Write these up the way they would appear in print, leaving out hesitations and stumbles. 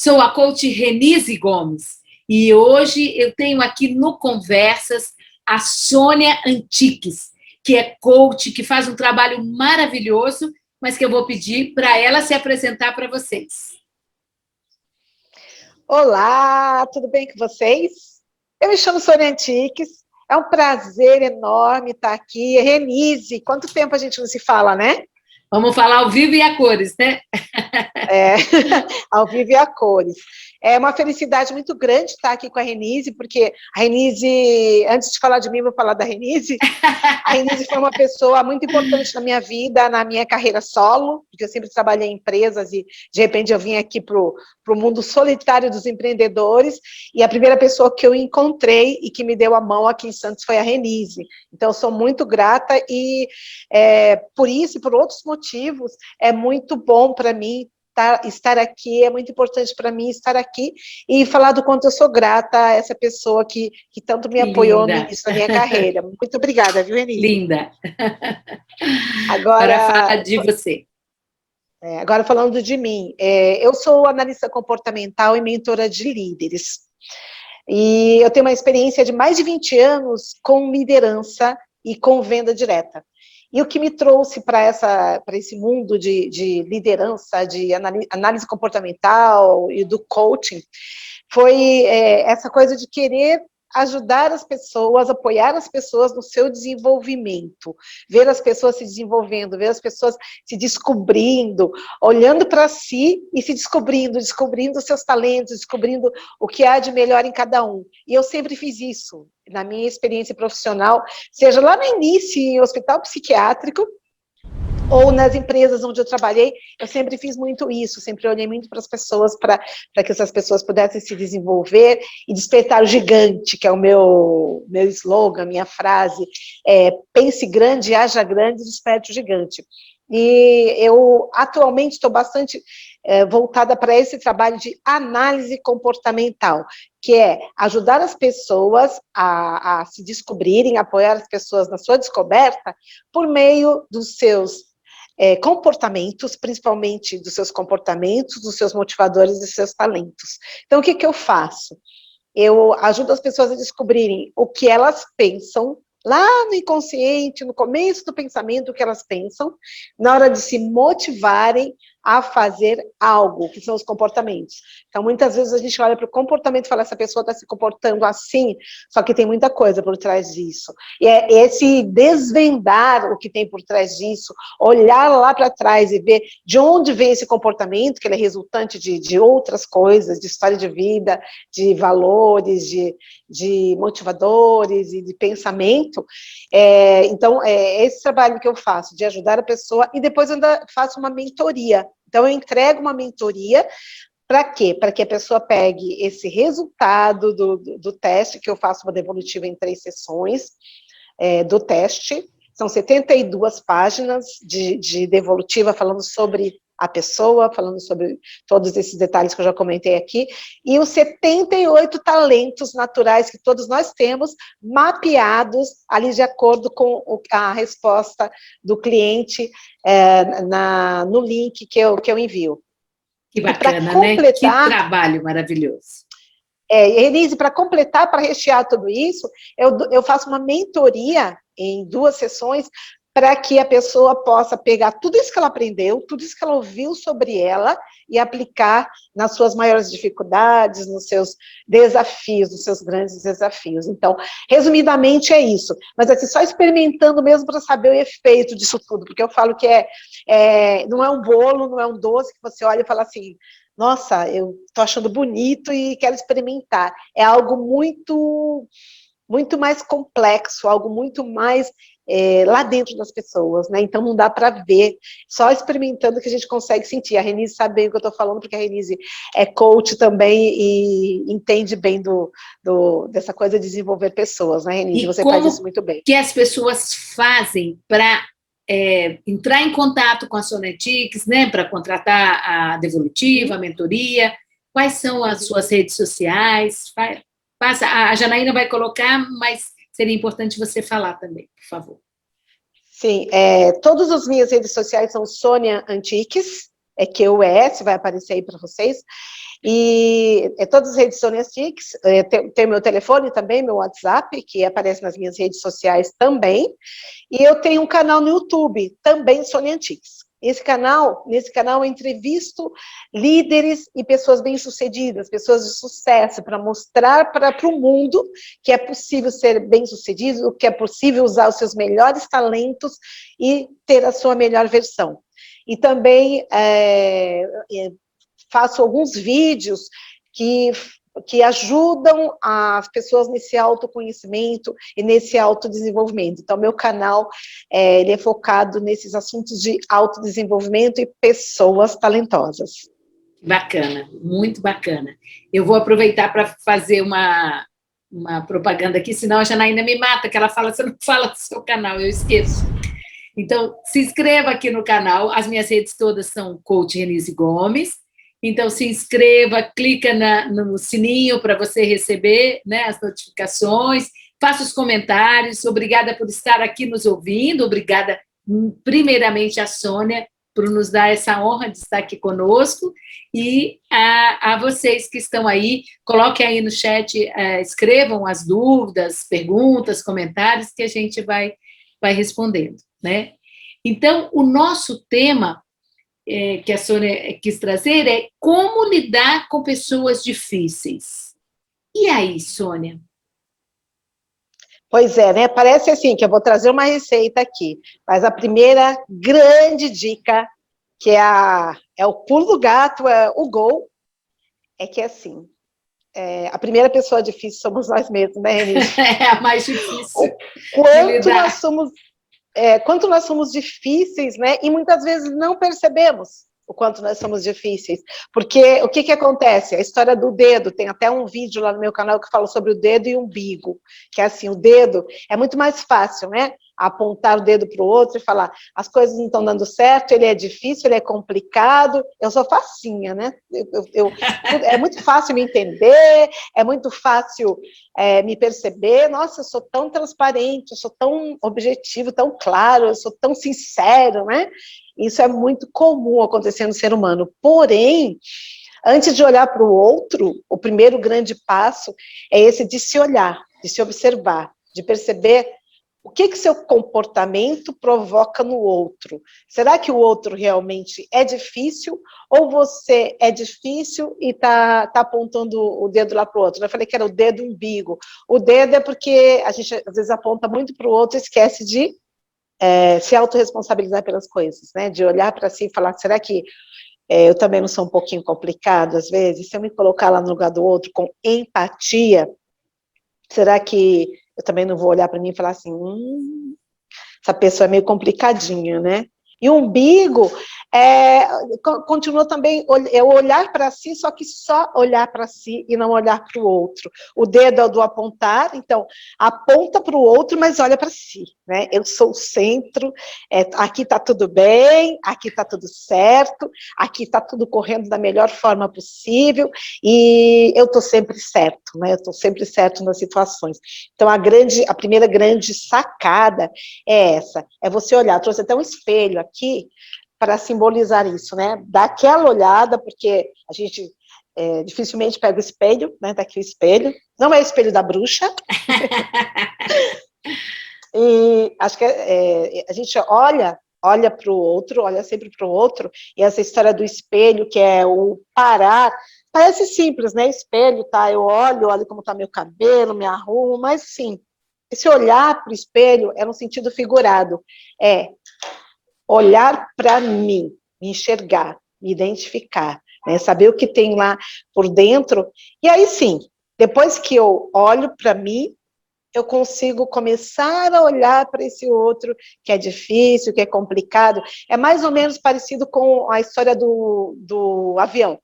Sou a coach Renise Gomes e hoje eu tenho aqui no Conversas a Sônia Antiques, que é coach, que faz um trabalho maravilhoso, mas que eu vou pedir para ela se apresentar para vocês. Olá, tudo bem com vocês? Eu me chamo Sônia Antiques, é um prazer enorme estar aqui. Renise, quanto tempo a gente não se fala, né? Vamos falar ao vivo e a cores, né? Ao vivo e a cores. É uma felicidade muito grande estar aqui com a Renise, porque a Renise, antes de falar de mim, vou falar da Renise. A Renise foi uma pessoa muito importante na minha vida, na minha carreira solo, porque eu sempre trabalhei em empresas e, de repente, eu vim aqui para o mundo solitário dos empreendedores, e a primeira pessoa que eu encontrei e que me deu a mão aqui em Santos foi a Renise. Então, eu sou muito grata e, por isso e por outros motivos, é muito bom para mim estar aqui, é muito importante para mim estar aqui e falar do quanto eu sou grata a essa pessoa que tanto me apoiou no início da minha carreira. Muito obrigada, viu, Renise? Linda. Agora fala de você. Agora, falando de mim, eu sou analista comportamental e mentora de líderes. E eu tenho uma experiência de mais de 20 anos com liderança e com venda direta. E o que me trouxe para esse mundo de liderança, de análise comportamental e do coaching, foi essa coisa de querer ajudar as pessoas, apoiar as pessoas no seu desenvolvimento, ver as pessoas se desenvolvendo, ver as pessoas se descobrindo, olhando para si e se descobrindo os seus talentos, descobrindo o que há de melhor em cada um. E eu sempre fiz isso, na minha experiência profissional, seja lá no início em hospital psiquiátrico, ou nas empresas onde eu trabalhei, eu sempre fiz muito isso, sempre olhei muito para as pessoas, para que essas pessoas pudessem se desenvolver e despertar o gigante, que é o meu slogan, minha frase, pense grande, haja grande, desperte o gigante. E eu atualmente estou bastante voltada para esse trabalho de análise comportamental, que é ajudar as pessoas a se descobrirem, apoiar as pessoas na sua descoberta por meio dos seus comportamentos, principalmente dos seus comportamentos, dos seus motivadores e dos seus talentos. Então, o que eu faço? Eu ajudo as pessoas a descobrirem o que elas pensam, lá no inconsciente, no começo do pensamento, o que elas pensam, na hora de se motivarem a fazer algo, que são os comportamentos. Então, muitas vezes a gente olha para o comportamento e fala, essa pessoa está se comportando assim, só que tem muita coisa por trás disso. E é esse desvendar o que tem por trás disso, olhar lá para trás e ver de onde vem esse comportamento, que ele é resultante de outras coisas, de história de vida, de valores, de motivadores e de pensamento. Então, esse trabalho que eu faço, de ajudar a pessoa, e depois eu ainda faço uma mentoria. Então, eu entrego uma mentoria, para quê? Para que a pessoa pegue esse resultado do teste, que eu faço uma devolutiva em 3 sessões do teste, são 72 páginas de devolutiva falando sobre a pessoa, falando sobre todos esses detalhes que eu já comentei aqui, e os 78 talentos naturais que todos nós temos, mapeados ali de acordo com a resposta do cliente no link que eu envio. Que bacana, né? Que trabalho maravilhoso. Renise, para completar, para rechear tudo isso, eu faço uma mentoria em 2 sessões para que a pessoa possa pegar tudo isso que ela aprendeu, tudo isso que ela ouviu sobre ela e aplicar nas suas maiores dificuldades, nos seus desafios, nos seus grandes desafios. Então, resumidamente é isso, mas assim, só experimentando mesmo para saber o efeito disso tudo, porque eu falo que não é um bolo, não é um doce que você olha e fala assim, nossa, eu estou achando bonito e quero experimentar. É algo muito, muito mais complexo, algo muito mais lá dentro das pessoas, né? Então não dá para ver, só experimentando que a gente consegue sentir. A Renise sabe bem o que eu estou falando, porque a Renise é coach também e entende bem dessa coisa de desenvolver pessoas, né, Renise? E você faz isso muito bem. O que as pessoas fazem para entrar em contato com a Sônia Antiques, né, para contratar a devolutiva, a mentoria? Quais são as suas redes sociais? A Janaína vai colocar, mas seria importante você falar também, por favor. Sim, todas as minhas redes sociais são Sônia Antiques, é QUS, vai aparecer aí para vocês. E todas as redes Sônia Tix, tem meu telefone também, meu WhatsApp, que aparece nas minhas redes sociais também. E eu tenho um canal no YouTube, também Sônia Tix. Nesse canal eu entrevisto líderes e pessoas bem-sucedidas, pessoas de sucesso, para mostrar para o mundo que é possível ser bem-sucedido, que é possível usar os seus melhores talentos e ter a sua melhor versão. E também faço alguns vídeos que ajudam as pessoas nesse autoconhecimento e nesse autodesenvolvimento. Então, meu canal ele é focado nesses assuntos de autodesenvolvimento e pessoas talentosas. Bacana, muito bacana. Eu vou aproveitar para fazer uma propaganda aqui, senão a Janaína me mata, que ela fala, você não fala do seu canal, eu esqueço. Então, se inscreva aqui no canal, as minhas redes todas são Coach Renise Gomes. Então, se inscreva, clica no sininho para você receber, né, as notificações, faça os comentários. Obrigada por estar aqui nos ouvindo, obrigada primeiramente a Sônia por nos dar essa honra de estar aqui conosco, e a vocês que estão aí, coloquem aí no chat, escrevam as dúvidas, perguntas, comentários, que a gente vai respondendo, né? Então, o nosso tema que a Sônia quis trazer é como lidar com pessoas difíceis. E aí, Sônia? Pois é, né? Parece assim, que eu vou trazer uma receita aqui, mas a primeira grande dica, que é o pulo do gato, é o gol, é que assim, a primeira pessoa difícil somos nós mesmos, né, Renise? É a mais difícil. Quanto nós somos difíceis, né? E muitas vezes não percebemos o quanto nós somos difíceis. Porque o que acontece? A história do dedo, tem até um vídeo lá no meu canal que fala sobre o dedo e o umbigo. Que é assim, o dedo é muito mais fácil, né? Apontar o dedo para o outro e falar, as coisas não estão dando certo, ele é difícil, ele é complicado, eu sou facinha, né? É muito fácil me entender, é muito fácil me perceber, nossa, eu sou tão transparente, eu sou tão objetivo, tão claro, eu sou tão sincero, né? Isso é muito comum acontecer no ser humano. Porém, antes de olhar para o outro, o primeiro grande passo é esse de se olhar, de se observar, de perceber o que seu comportamento provoca no outro. Será que o outro realmente é difícil ou você é difícil e tá apontando o dedo lá para o outro? Eu falei que era o dedo umbigo. O dedo é porque a gente às vezes aponta muito para o outro e esquece de se autorresponsabilizar pelas coisas, né? De olhar para si e falar, será que eu também não sou um pouquinho complicado às vezes? Se eu me colocar lá no lugar do outro com empatia, será que eu também não vou olhar para mim e falar assim, essa pessoa é meio complicadinha, né? E o umbigo continua também olhar para si, só que só olhar para si e não olhar para o outro. O dedo é o do apontar, então aponta para o outro, mas olha para si, né? Eu sou o centro, aqui está tudo bem, aqui está tudo certo, aqui está tudo correndo da melhor forma possível e eu estou sempre certo, né? Eu estou sempre certo nas situações. Então a primeira grande sacada é essa, é você olhar, trouxe até um espelho aqui, para simbolizar isso, né? Dá aquela olhada, porque a gente dificilmente pega o espelho, né? Tá aqui o espelho, não é o espelho da bruxa. E acho que a gente olha para o outro, olha sempre para o outro, e essa história do espelho, que é o parar, parece simples, né? Espelho, tá? Eu olho como tá meu cabelo, me arrumo, mas sim, esse olhar para o espelho é no sentido figurado, olhar para mim, me enxergar, me identificar, né? Saber o que tem lá por dentro, e aí sim, depois que eu olho para mim, eu consigo começar a olhar para esse outro que é difícil, que é complicado, é mais ou menos parecido com a história do avião.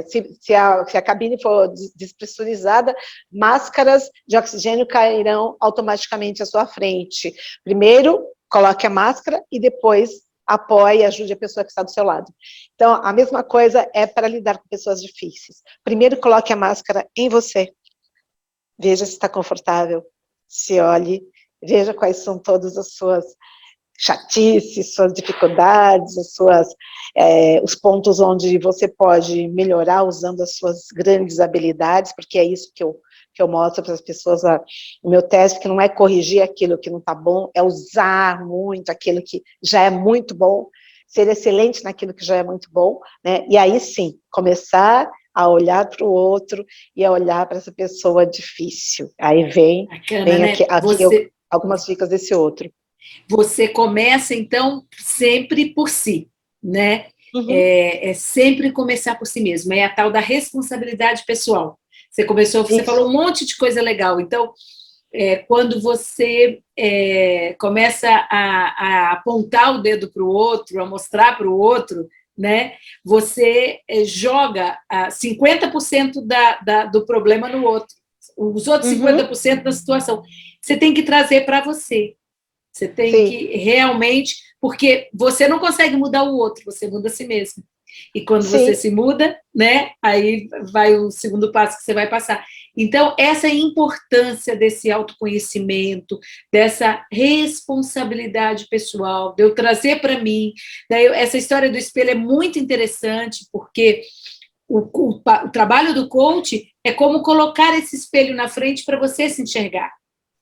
Se a cabine for despressurizada, máscaras de oxigênio cairão automaticamente à sua frente. Primeiro, coloque a máscara e depois apoie e ajude a pessoa que está do seu lado. Então, a mesma coisa é para lidar com pessoas difíceis. Primeiro, coloque a máscara em você. Veja se está confortável, se olhe, veja quais são todas as suas chatices, suas dificuldades, os pontos onde você pode melhorar usando as suas grandes habilidades, porque é isso que eu mostro para as pessoas, o meu teste, que não é corrigir aquilo que não está bom, é usar muito aquilo que já é muito bom, ser excelente naquilo que já é muito bom, né? E aí sim, começar a olhar para o outro e a olhar para essa pessoa difícil. Aí vem né? aqui algumas dicas desse outro. Você começa, então, sempre por si, né? Uhum. É sempre começar por si mesmo, é a tal da responsabilidade pessoal. Você falou um monte de coisa legal, então, quando você começa a apontar o dedo para o outro, a mostrar para o outro, né, você joga 50% do problema no outro, os outros 50% da situação. Você tem que trazer para você. Você tem que realmente, porque você não consegue mudar o outro, você muda a si mesmo. E quando você se muda, né, aí vai o segundo passo que você vai passar. Então, essa é a importância desse autoconhecimento, dessa responsabilidade pessoal, de eu trazer para mim. Daí, essa história do espelho é muito interessante, porque o trabalho do coach é como colocar esse espelho na frente para você se enxergar.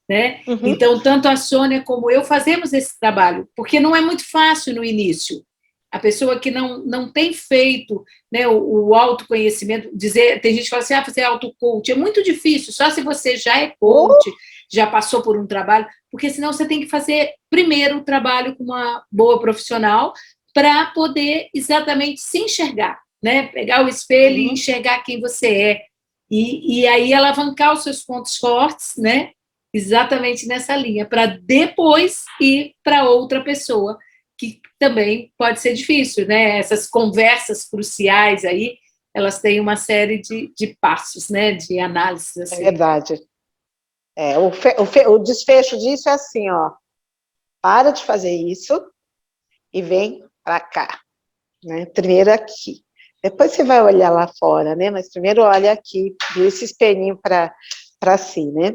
Né? Então, tanto a Sônia como eu fazemos esse trabalho, porque não é muito fácil no início. A pessoa que não tem feito, né, o autoconhecimento, tem gente que fala assim, fazer auto-coach, é muito difícil, só se você já é coach, já passou por um trabalho, porque senão você tem que fazer primeiro o trabalho com uma boa profissional para poder exatamente se enxergar, né? Pegar o espelho e enxergar quem você é. E aí alavancar os seus pontos fortes, né? Exatamente nessa linha, para depois ir para outra pessoa, que também pode ser difícil, né? Essas conversas cruciais aí, elas têm uma série de passos, né? De análises. Assim. É verdade. O desfecho disso é assim, ó, para de fazer isso e vem para cá, né? Primeiro aqui. Depois você vai olhar lá fora, né? Mas primeiro olha aqui, esse espelhinho para si, né?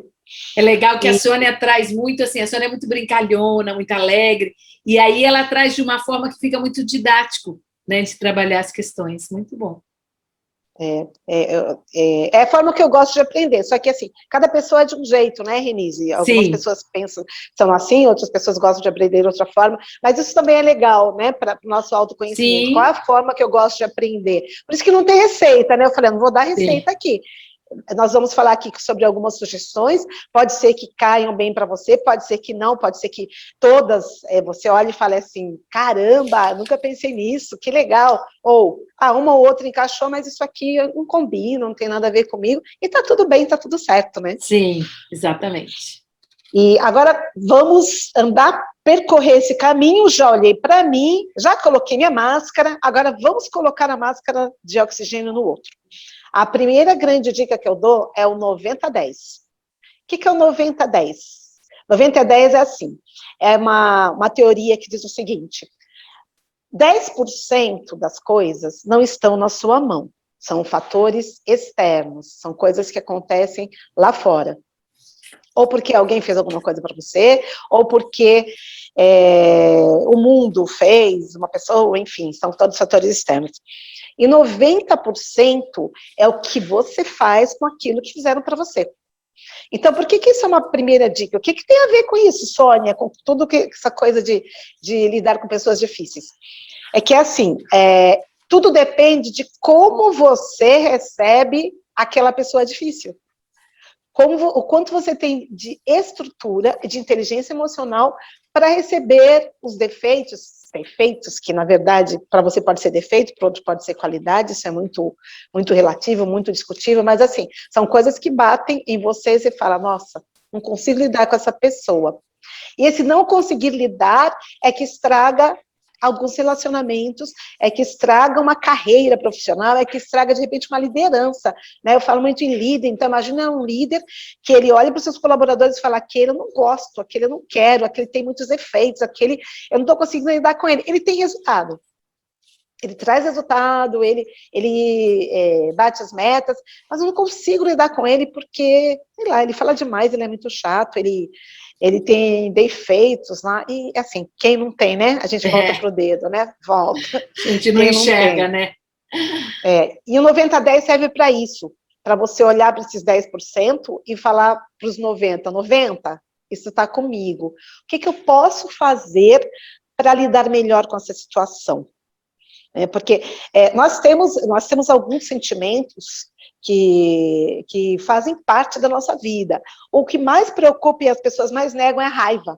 É legal que a Sônia traz muito, assim, a Sônia é muito brincalhona, muito alegre, e aí ela traz de uma forma que fica muito didático, né, de trabalhar as questões. Muito bom. É a forma que eu gosto de aprender, só que assim, cada pessoa é de um jeito, né, Renise? Algumas pessoas pensam, são assim, outras pessoas gostam de aprender de outra forma, mas isso também é legal, né, para o nosso autoconhecimento. Sim. Qual é a forma que eu gosto de aprender? Por isso que não tem receita, né? Eu falei, não vou dar receita aqui. Nós vamos falar aqui sobre algumas sugestões, pode ser que caiam bem para você, pode ser que não, pode ser que todas, você olhe e fale assim, caramba, nunca pensei nisso, que legal, ou, uma ou outra encaixou, mas isso aqui não combina, não tem nada a ver comigo, e tá tudo bem, tá tudo certo, né? Sim, exatamente. E agora vamos percorrer esse caminho, já olhei para mim, já coloquei minha máscara, agora vamos colocar a máscara de oxigênio no outro. A primeira grande dica que eu dou é o 90-10. O que é o 90-10? 90-10 é assim, é uma teoria que diz o seguinte, 10% das coisas não estão na sua mão, são fatores externos, são coisas que acontecem lá fora. Ou porque alguém fez alguma coisa para você, ou porque o mundo fez, uma pessoa, enfim, são todos fatores externos. E 90% é o que você faz com aquilo que fizeram para você. Então, por que isso é uma primeira dica? O que tem a ver com isso, Sônia, com tudo essa coisa de lidar com pessoas difíceis? É que, assim, tudo depende de como você recebe aquela pessoa difícil. O quanto você tem de estrutura, de inteligência emocional para receber os defeitos, que na verdade para você pode ser defeito, para outro pode ser qualidade, isso é muito, muito relativo, muito discutível, mas assim, são coisas que batem em você e você fala, nossa, não consigo lidar com essa pessoa. E esse não conseguir lidar é que estraga alguns relacionamentos, é que estraga uma carreira profissional, é que estraga, de repente, uma liderança, né? Eu falo muito em líder, então imagina um líder que ele olha para os seus colaboradores e fala, aquele eu não gosto, aquele eu não quero, aquele tem muitos efeitos, aquele eu não estou conseguindo lidar com ele. Ele tem resultado. ele traz resultado, ele bate as metas, mas eu não consigo lidar com ele porque, sei lá, ele fala demais, ele é muito chato, ele tem defeitos lá, e assim, quem não tem, né? A gente volta pro dedo, né? Volta. A gente não Quem enxerga, tem. né? E o 90-10 serve para isso, para você olhar para esses 10% e falar para os 90, isso está comigo. O que eu posso fazer para lidar melhor com essa situação? Porque nós temos alguns sentimentos que fazem parte da nossa vida. O que mais preocupa e as pessoas mais negam é a raiva.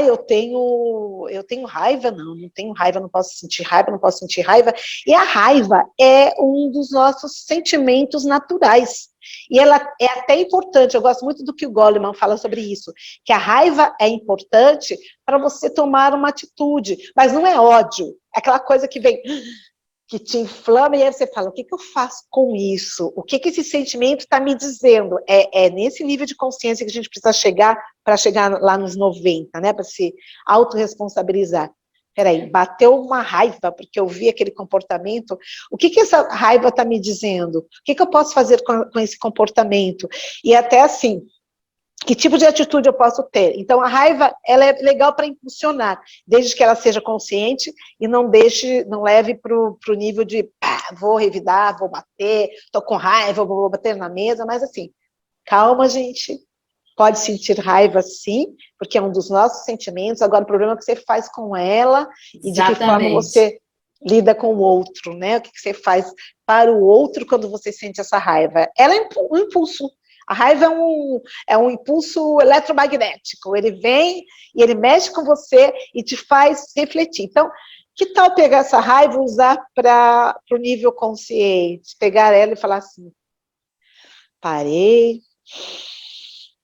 Eu tenho raiva, não tenho raiva, não posso sentir raiva, não posso sentir raiva. E a raiva é um dos nossos sentimentos naturais. E ela é até importante, eu gosto muito do que o Goleman fala sobre isso, que a raiva é importante para você tomar uma atitude, mas não é ódio, é aquela coisa que vem, que te inflama, e aí você fala, o que eu faço com isso? O que esse sentimento está me dizendo? É nesse nível de consciência que a gente precisa chegar para chegar lá nos 90, né? Para se autorresponsabilizar. Peraí, bateu uma raiva porque eu vi aquele comportamento, o que essa raiva está me dizendo? O que eu posso fazer com esse comportamento? E até assim, que tipo de atitude eu posso ter? Então, a raiva, ela é legal para impulsionar, desde que ela seja consciente e não leve para o nível de vou revidar, vou bater, estou com raiva, vou bater na mesa, mas assim, calma, gente, pode sentir raiva sim, porque é um dos nossos sentimentos, agora o problema é o que você faz com ela e de que forma você lida com o outro, né? O que você faz para o outro quando você sente essa raiva. Ela é um impulso. A raiva é um impulso eletromagnético, ele vem e ele mexe com você e te faz refletir. Então, que tal pegar essa raiva e usar para o nível consciente? Pegar ela e falar assim, parei,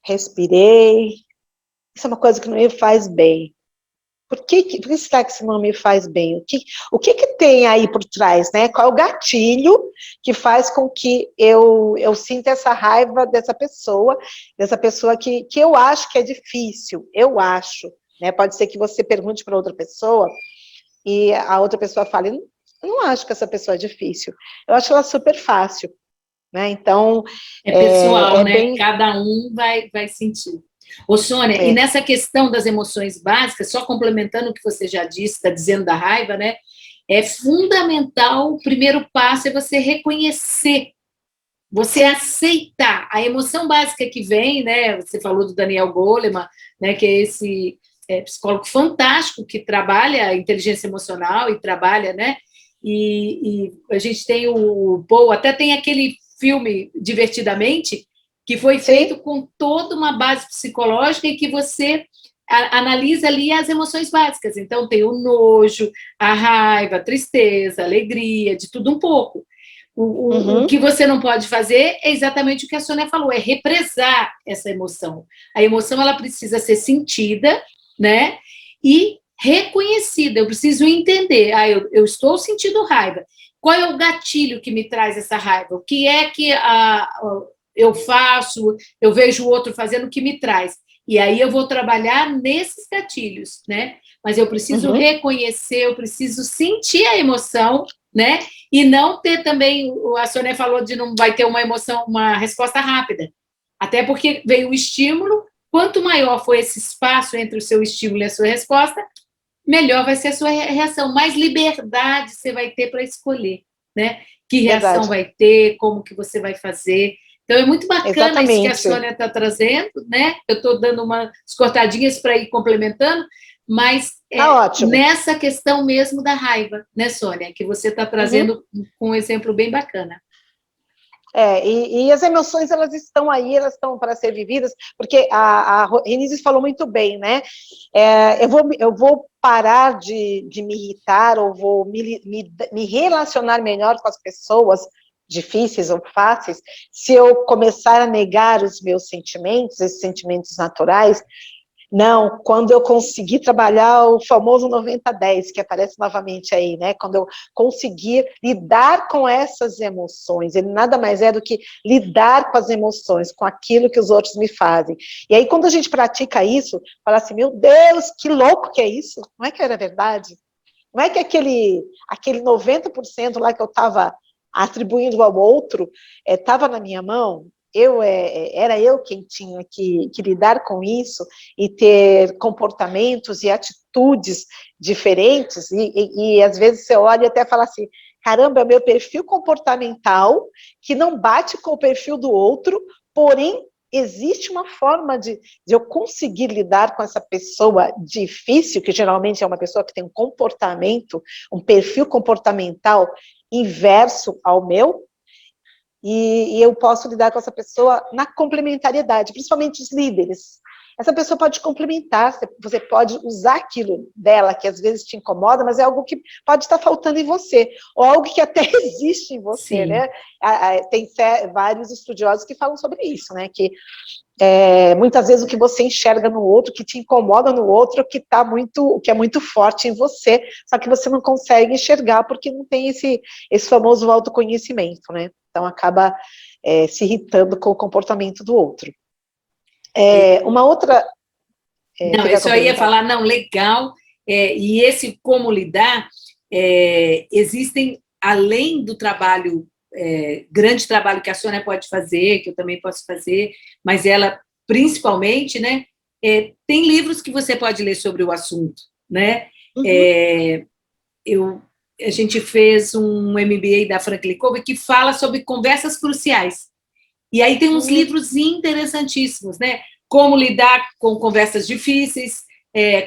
respirei, isso é uma coisa que não me faz bem. Por que será que isso não me faz bem? O que tem aí por trás, né? Qual é o gatilho que faz com que eu sinta essa raiva dessa pessoa que eu acho que é difícil, eu acho, né? Pode ser que você pergunte para outra pessoa e a outra pessoa fale, eu não acho que essa pessoa é difícil, eu acho ela super fácil, né? Então, é pessoal, né? bem... Cada um vai sentir. Ô, Sônia, e nessa questão das emoções básicas, só complementando o que você já disse, está dizendo da raiva, né? É fundamental, o primeiro passo é você reconhecer, você aceitar a emoção básica que vem, né? Você falou do Daniel Goleman, né? Que é esse psicólogo fantástico que trabalha a inteligência emocional e trabalha, né? E a gente tem o Paul, até tem aquele filme Divertidamente, que foi feito com toda uma base psicológica e que você analisa ali as emoções básicas. Então, tem o nojo, a raiva, a tristeza, a alegria, de tudo um pouco. O que você não pode fazer é exatamente o que a Sônia falou, é represar essa emoção. A emoção, ela precisa ser sentida, né? E reconhecida. Eu preciso entender. Eu estou sentindo raiva. Qual é o gatilho que me traz essa raiva? O que é que eu faço, eu vejo o outro fazendo, o que me traz. E aí eu vou trabalhar nesses gatilhos, né? Mas eu preciso reconhecer, eu preciso sentir a emoção, né? E não ter também, a Sônia falou de não vai ter uma emoção, uma resposta rápida. Até porque veio o estímulo, quanto maior for esse espaço entre o seu estímulo e a sua resposta, melhor vai ser a sua reação, mais liberdade você vai ter para escolher, né? Que reação vai ter, como que você vai fazer. Então, é muito bacana isso que a Sônia está trazendo, né? Eu estou dando umas cortadinhas para ir complementando, mas nessa questão mesmo da raiva, né, Sônia? Que você está trazendo com um exemplo bem bacana. E as emoções, elas estão aí, elas estão para ser vividas, porque a Renísis falou muito bem, né? Eu vou parar de me irritar, ou vou me relacionar melhor com as pessoas difíceis ou fáceis, se eu começar a negar os meus sentimentos, esses sentimentos naturais. Não, quando eu conseguir trabalhar o famoso 90-10, que aparece novamente aí, né? Quando eu conseguir lidar com essas emoções, ele nada mais é do que lidar com as emoções, com aquilo que os outros me fazem. E aí, quando a gente pratica isso, fala assim, meu Deus, que louco que é isso? Não é que era verdade? Não é que aquele 90% lá que eu estava atribuindo ao outro estava na minha mão. Era eu quem tinha que lidar com isso e ter comportamentos e atitudes diferentes, e às vezes você olha e até fala assim, caramba, é o meu perfil comportamental que não bate com o perfil do outro, porém existe uma forma de eu conseguir lidar com essa pessoa difícil, que geralmente é uma pessoa que tem um comportamento, um perfil comportamental inverso ao meu, e eu posso lidar com essa pessoa na complementariedade, principalmente os líderes. Essa pessoa pode complementar, você pode usar aquilo dela, que às vezes te incomoda, mas é algo que pode estar faltando em você, ou algo que até existe em você, sim, né? Tem vários estudiosos que falam sobre isso, né? Que muitas vezes o que você enxerga no outro, que te incomoda no outro, que é muito forte em você, só que você não consegue enxergar porque não tem esse famoso autoconhecimento, né? Então acaba se irritando com o comportamento do outro. Uma outra... Não, eu só ia falar, não, legal, e esse como lidar, existem, além do trabalho, grande trabalho que a Sônia pode fazer, que eu também posso fazer, mas ela, principalmente, né, tem livros que você pode ler sobre o assunto, né? Uhum. A gente fez um MBA da Franklin Covey que fala sobre conversas cruciais, e aí tem uns livros interessantíssimos, né? Como lidar com conversas difíceis,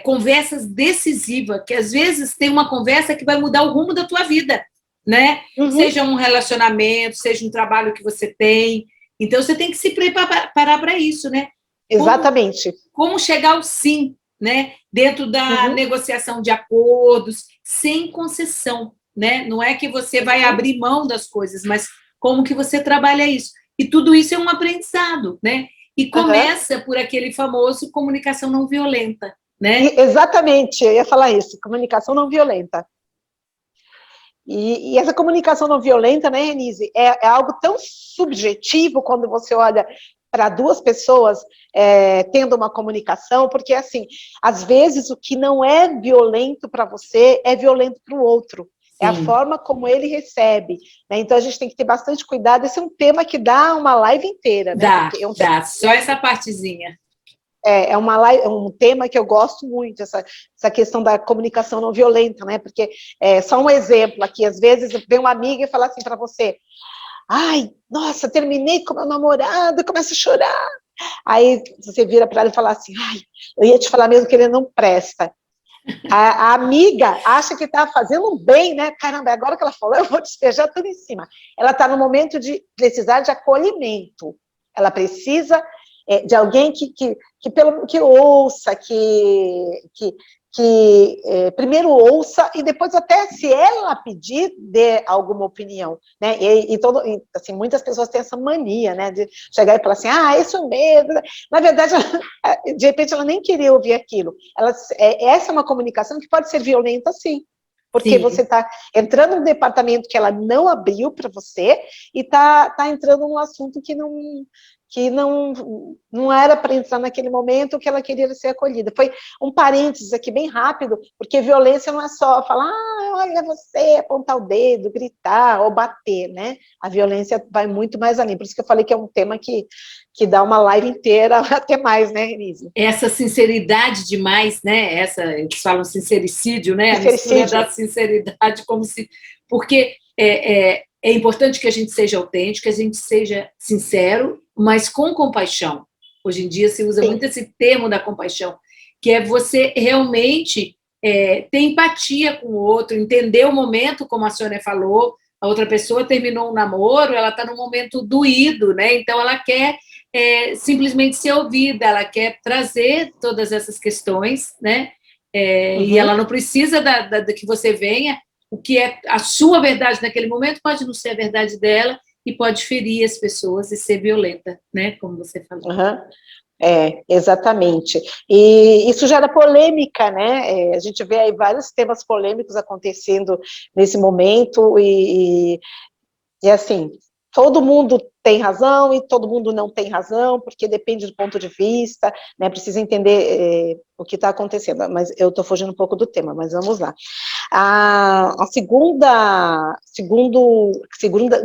conversas decisivas, que às vezes tem uma conversa que vai mudar o rumo da tua vida, né? Uhum. Seja um relacionamento, seja um trabalho que você tem. Então, você tem que se preparar para isso, né? Exatamente. Como chegar ao sim, né? Dentro da negociação de acordos, sem concessão, né? Não é que você vai abrir mão das coisas, mas como que você trabalha isso. E tudo isso é um aprendizado, né? E começa por aquele famoso comunicação não violenta, né? Exatamente, eu ia falar isso, comunicação não violenta. E essa comunicação não violenta, né, Renise, é algo tão subjetivo quando você olha para duas pessoas tendo uma comunicação, porque, assim, às vezes o que não é violento para você é violento para o outro. É a forma como ele recebe, né? Então a gente tem que ter bastante cuidado. Esse é um tema que dá uma live inteira, né? Dá, só essa partezinha. É um tema que eu gosto muito, essa questão da comunicação não violenta, né? Porque, só um exemplo aqui, às vezes vem uma amiga e fala assim para você, ai, nossa, terminei com meu namorado, começa a chorar. Aí você vira para ela e fala assim, ai, eu ia te falar mesmo que ele não presta. A amiga acha que está fazendo bem, né? Caramba, agora que ela falou, eu vou despejar tudo em cima. Ela está no momento de precisar de acolhimento. Ela precisa de alguém que ouça, que primeiro ouça e depois até, se ela pedir, dê alguma opinião, né? Assim, muitas pessoas têm essa mania, né, de chegar e falar assim, isso mesmo. Na verdade, de repente, ela nem queria ouvir aquilo. Essa é uma comunicação que pode ser violenta, sim, porque sim, você está entrando num departamento que ela não abriu para você e está entrando num assunto que não era para entrar naquele momento, que ela queria ser acolhida. Foi um parênteses aqui bem rápido, porque violência não é só falar, olha você, apontar o dedo, gritar ou bater, né? A violência vai muito mais além. Por isso que eu falei que é um tema que dá uma live inteira, até mais, né, Renise? Essa sinceridade demais, né? Eles falam sincericídio, né? A mistura da sinceridade, como se... Porque é importante que a gente seja autêntico, que a gente seja sincero, mas com compaixão. Hoje em dia se usa muito esse termo da compaixão, que é você realmente ter empatia com o outro, entender o momento, como a Sônia falou, a outra pessoa terminou um namoro, ela está num momento doído, né? Então ela quer simplesmente ser ouvida, ela quer trazer todas essas questões, né? E ela não precisa que você venha. O que é a sua verdade naquele momento pode não ser a verdade dela e pode ferir as pessoas e ser violenta, né? Como você falou. Exatamente. E isso gera polêmica, né? A gente vê aí vários temas polêmicos acontecendo nesse momento e assim, todo mundo tem razão e todo mundo não tem razão, porque depende do ponto de vista, né? Precisa entender o que está acontecendo. Mas eu estou fugindo um pouco do tema, mas vamos lá. A segunda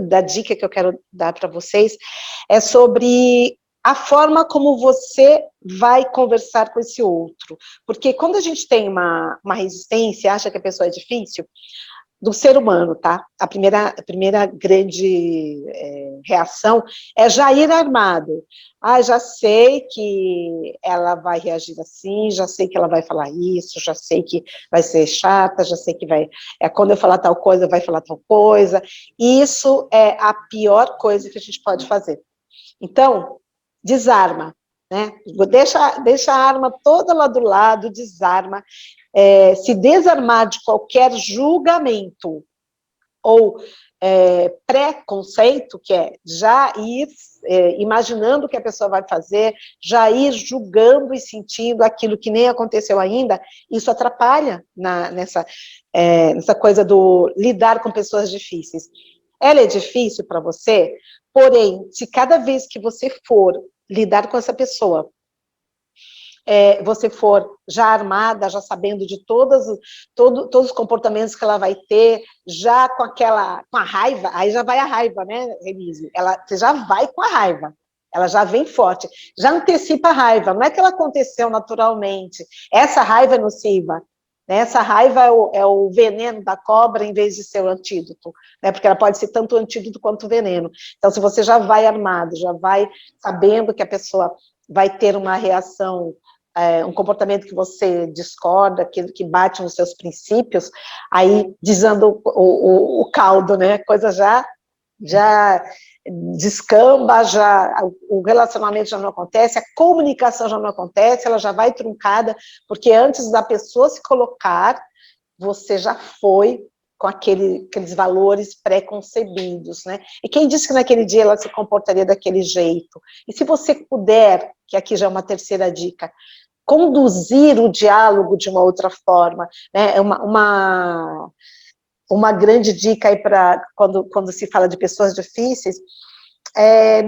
da dica que eu quero dar para vocês é sobre a forma como você vai conversar com esse outro. Porque quando a gente tem uma resistência, acha que a pessoa é difícil, do ser humano, tá? A primeira grande reação é já ir armado. Ah, já sei que ela vai reagir assim, já sei que ela vai falar isso, já sei que vai ser chata, já sei que vai... quando eu falar tal coisa, vai falar tal coisa. Isso é a pior coisa que a gente pode fazer. Então, desarma, né? Deixa a arma toda lá do lado, desarma. Se desarmar de qualquer julgamento ou preconceito, que é já ir imaginando o que a pessoa vai fazer, já ir julgando e sentindo aquilo que nem aconteceu ainda, isso atrapalha nessa coisa do lidar com pessoas difíceis. Ela é difícil para você, porém, se cada vez que você for lidar com essa pessoa, você for já armada, já sabendo de todos os comportamentos que ela vai ter, já com a raiva, aí já vai a raiva, né, Renise? Você já vai com a raiva, ela já vem forte, já antecipa a raiva, não é que ela aconteceu naturalmente, essa raiva é nociva, né? Essa raiva é o veneno da cobra em vez de ser o antídoto, né? Porque ela pode ser tanto o antídoto quanto o veneno. Então, se você já vai armado, já vai sabendo que a pessoa vai ter uma reação, um comportamento que você discorda, que bate nos seus princípios, aí desanda o caldo, né? A coisa já descamba, o relacionamento já não acontece, a comunicação já não acontece, ela já vai truncada, porque antes da pessoa se colocar, você já foi com aqueles valores pré-concebidos, né? E quem disse que naquele dia ela se comportaria daquele jeito? E se você puder, que aqui já é uma terceira dica, conduzir o diálogo de uma outra forma, né? Uma grande dica aí para quando se fala de pessoas difíceis,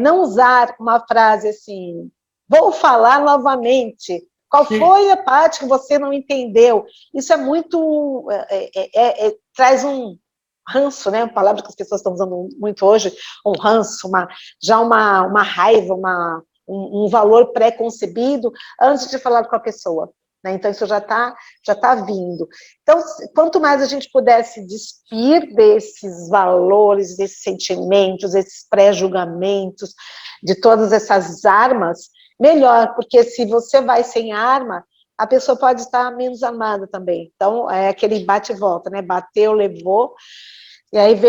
não usar uma frase assim, vou falar novamente, qual foi a parte que você não entendeu? Isso é muito, traz um ranço, né, uma palavra que as pessoas estão usando muito hoje, um ranço, uma raiva, um valor pré-concebido antes de falar com a pessoa. Então, isso já tá vindo. Então, quanto mais a gente pudesse despir desses valores, desses sentimentos, desses pré-julgamentos, de todas essas armas, melhor, porque se você vai sem arma, a pessoa pode estar menos armada também. Então, é aquele bate e volta, né? Bateu, levou, e aí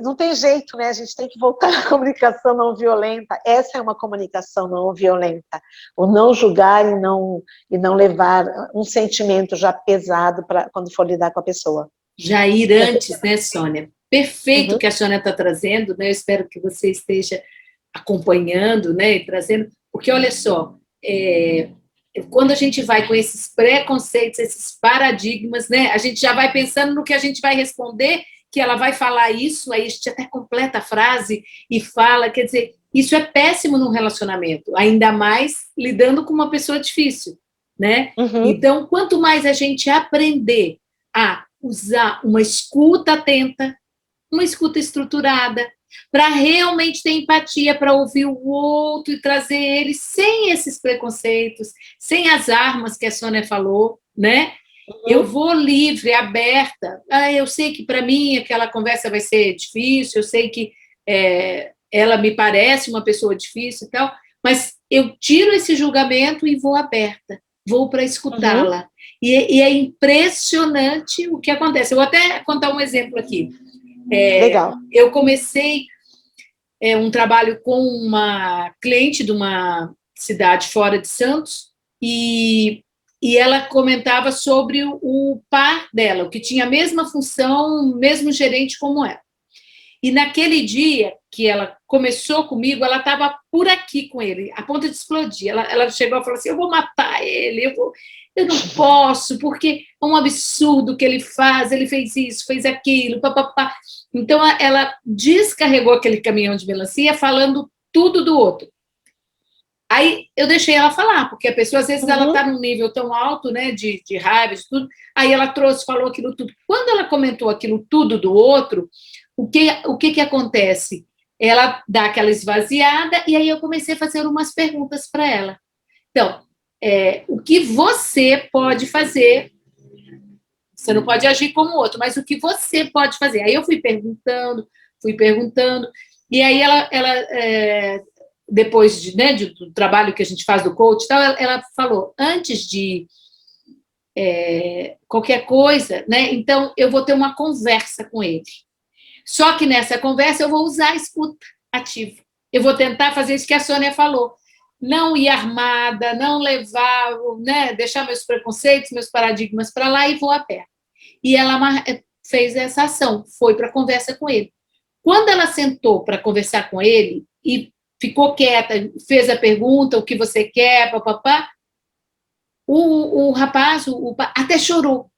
não tem jeito, né? A gente tem que voltar à comunicação não violenta. Essa é uma comunicação não violenta. O não julgar e não levar um sentimento já pesado para quando for lidar com a pessoa. Já ir antes, né, Sônia? Perfeito o que a Sônia está trazendo, né? Eu espero que você esteja acompanhando, né, e trazendo, porque olha só, quando a gente vai com esses preconceitos, esses paradigmas, né, a gente já vai pensando no que a gente vai responder, que ela vai falar isso, aí a gente até completa a frase e fala, quer dizer, isso é péssimo num relacionamento, ainda mais lidando com uma pessoa difícil, né? Então, quanto mais a gente aprender a usar uma escuta atenta, uma escuta estruturada, para realmente ter empatia, para ouvir o outro e trazer ele sem esses preconceitos, sem as armas que a Sônia falou, né? Eu vou livre, aberta. Eu sei que para mim aquela conversa vai ser difícil, eu sei que ela me parece uma pessoa difícil e tal, mas eu tiro esse julgamento e vou aberta, vou para escutá-la. E é impressionante o que acontece. Eu vou até contar um exemplo aqui. Legal. Eu comecei um trabalho com uma cliente de uma cidade fora de Santos e ela comentava sobre o par dela, o que tinha a mesma função, mesmo gerente como ela. E naquele dia, que ela começou comigo, ela estava por aqui com ele, a ponto de explodir. Ela chegou e falou assim, eu vou matar ele, eu não posso, porque é um absurdo o que ele faz, ele fez isso, fez aquilo, papapá. Então, ela descarregou aquele caminhão de melancia falando tudo do outro. Aí eu deixei ela falar, porque a pessoa, às vezes, ela está num nível tão alto, né, de raiva, de tudo, aí ela trouxe, falou aquilo tudo. Quando ela comentou aquilo tudo do outro, o que acontece? Ela dá aquela esvaziada, e aí eu comecei a fazer umas perguntas para ela. Então, o que você pode fazer? Você não pode agir como o outro, mas o que você pode fazer? Aí eu fui perguntando, e aí ela depois do trabalho que a gente faz do coach, tal, ela falou, antes de qualquer coisa, né, então eu vou ter uma conversa com ele. Só que nessa conversa eu vou usar a escuta ativa. Eu vou tentar fazer isso que a Sônia falou. Não ir armada, não levar, né, deixar meus preconceitos, meus paradigmas para lá e vou a pé. E ela fez essa ação, foi para a conversa com ele. Quando ela sentou para conversar com ele e ficou quieta, fez a pergunta, o que você quer, papapá, o rapaz até chorou.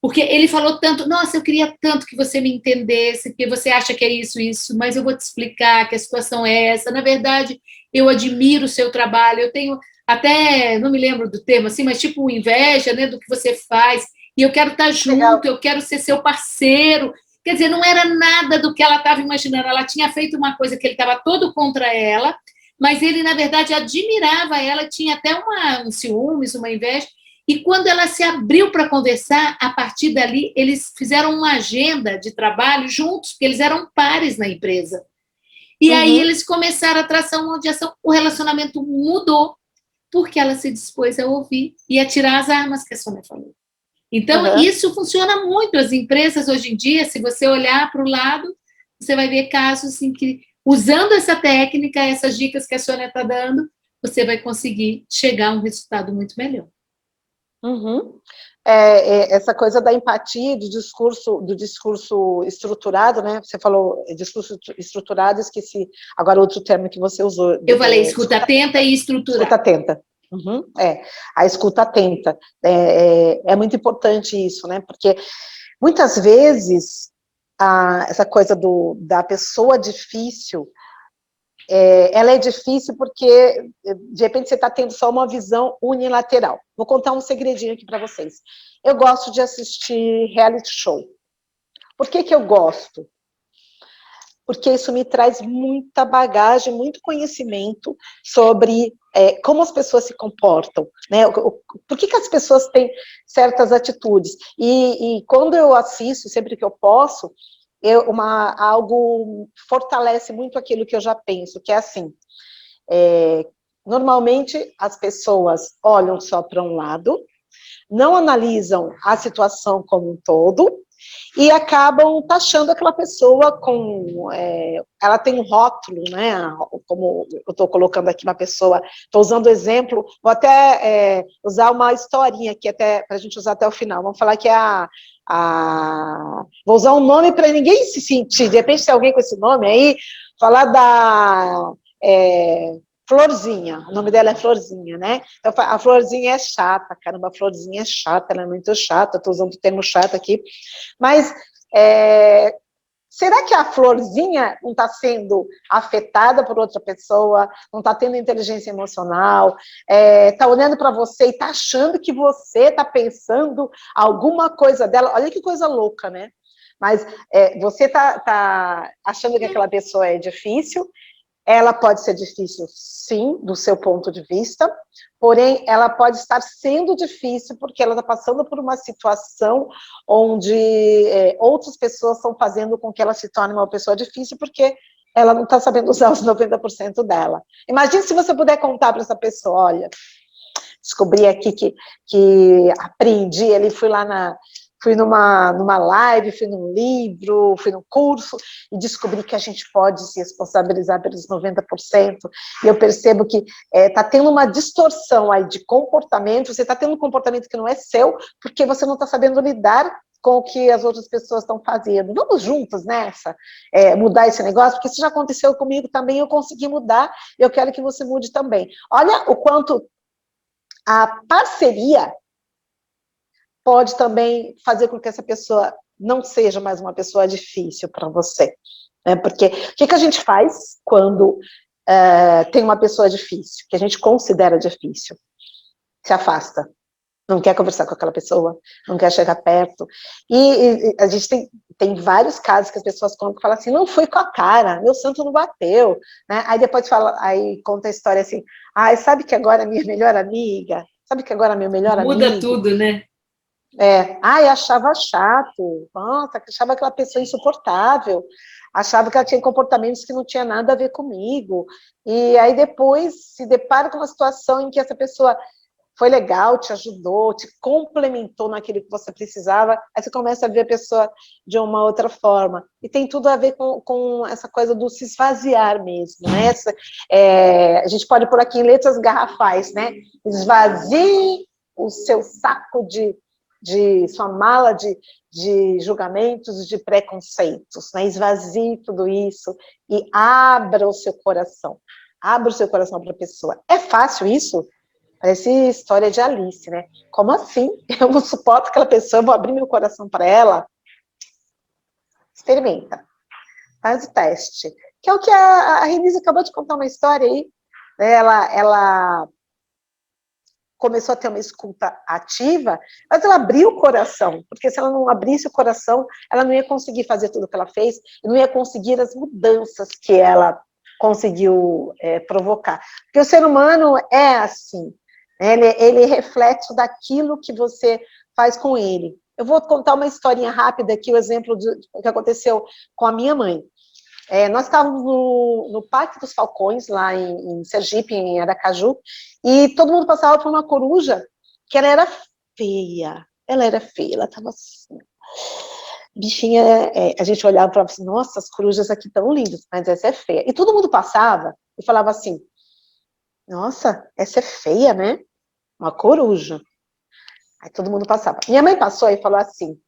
Porque ele falou tanto, nossa, eu queria tanto que você me entendesse, porque você acha que é isso, mas eu vou te explicar que a situação é essa. Na verdade, eu admiro o seu trabalho, eu tenho até, não me lembro do termo assim, mas tipo inveja, né, do que você faz, e eu quero estar junto, legal. Eu quero ser seu parceiro. Quer dizer, não era nada do que ela estava imaginando, ela tinha feito uma coisa que ele estava todo contra ela, mas ele, na verdade, admirava ela, tinha até um ciúmes, uma inveja. E quando ela se abriu para conversar, a partir dali, eles fizeram uma agenda de trabalho juntos, porque eles eram pares na empresa. E aí eles começaram a traçar uma ação, o relacionamento mudou, porque ela se dispôs a ouvir e a tirar as armas que a Sônia falou. Então, isso funciona muito. As empresas, hoje em dia, se você olhar para o lado, você vai ver casos em que, usando essa técnica, essas dicas que a Sônia está dando, você vai conseguir chegar a um resultado muito melhor. Essa coisa da empatia, do discurso estruturado, né? Você falou discurso estruturado, esqueci agora outro termo que você usou. Eu falei escuta atenta e estruturada. Escuta atenta. A escuta atenta. É muito importante isso, né? Porque muitas vezes essa coisa da pessoa difícil, ela é difícil porque, de repente, você está tendo só uma visão unilateral. Vou contar um segredinho aqui para vocês. Eu gosto de assistir reality show. Por que eu gosto? Porque isso me traz muita bagagem, muito conhecimento sobre como as pessoas se comportam, né? Por que as pessoas têm certas atitudes. E quando eu assisto, sempre que eu posso, algo fortalece muito aquilo que eu já penso, que é assim, normalmente as pessoas olham só para um lado, não analisam a situação como um todo, e acabam taxando aquela pessoa ela tem um rótulo, né, como eu estou colocando aqui uma pessoa, estou usando o exemplo, vou até usar uma historinha aqui, até para a gente usar até o final, vamos falar que vou usar um nome para ninguém se sentir, de repente tem alguém com esse nome aí, falar da Florzinha, o nome dela é Florzinha, né? Então, a Florzinha é chata, caramba, a Florzinha é chata, ela é muito chata, estou usando o termo chato aqui, mas será que a Florzinha não está sendo afetada por outra pessoa, não está tendo inteligência emocional, está olhando para você e está achando que você está pensando alguma coisa dela? Olha que coisa louca, né? Mas você está achando que aquela pessoa é difícil. Ela pode ser difícil, sim, do seu ponto de vista, porém, ela pode estar sendo difícil porque ela está passando por uma situação onde outras pessoas estão fazendo com que ela se torne uma pessoa difícil porque ela não está sabendo usar os 90% dela. Imagine se você puder contar para essa pessoa, olha, descobri aqui que aprendi, ali fui numa live, fui num livro, fui num curso, e descobri que a gente pode se responsabilizar pelos 90%, e eu percebo que está tendo uma distorção aí de comportamento, você está tendo um comportamento que não é seu, porque você não está sabendo lidar com o que as outras pessoas estão fazendo. Vamos juntos nessa, mudar esse negócio, porque isso já aconteceu comigo também, eu consegui mudar, eu quero que você mude também. Olha o quanto a parceria pode também fazer com que essa pessoa não seja mais uma pessoa difícil para você. Né? Porque o que a gente faz quando tem uma pessoa difícil, que a gente considera difícil? Se afasta. Não quer conversar com aquela pessoa, não quer chegar perto. E a gente tem vários casos que as pessoas contam que falam assim, não fui com a cara, meu santo não bateu. Né? Aí depois aí conta a história assim, sabe que agora a minha melhor amiga, sabe que agora meu melhor amigo... Muda tudo, né? Achava chato, nossa, achava aquela pessoa insuportável, achava que ela tinha comportamentos que não tinha nada a ver comigo, e aí depois se depara com uma situação em que essa pessoa foi legal, te ajudou, te complementou naquilo que você precisava, aí você começa a ver a pessoa de uma outra forma, e tem tudo a ver com essa coisa do se esvaziar mesmo, né? A gente pode pôr aqui em letras garrafais, né? Esvazie o seu saco de sua mala de julgamentos, de preconceitos, né? Esvazie tudo isso e abra o seu coração para a pessoa. É fácil isso? Parece história de Alice, né? Como assim? Eu não suporto aquela pessoa, eu vou abrir meu coração para ela? Experimenta, faz o teste. Que é o que a Renise acabou de contar uma história aí, né? Ela começou a ter uma escuta ativa, mas ela abriu o coração, porque se ela não abrisse o coração, ela não ia conseguir fazer tudo o que ela fez, e não ia conseguir as mudanças que ela conseguiu provocar. Porque o ser humano é assim, né? Ele é reflexo daquilo que você faz com ele. Eu vou contar uma historinha rápida aqui, o exemplo do que aconteceu com a minha mãe. Nós estávamos no Parque dos Falcões, lá em Sergipe, em Aracaju, e todo mundo passava por uma coruja que ela era feia, ela estava assim, bichinha, a gente olhava e falava assim, nossa, as corujas aqui estão lindas, mas essa é feia. E todo mundo passava e falava assim, nossa, essa é feia, né? Uma coruja. Aí todo mundo passava. Minha mãe passou e falou assim,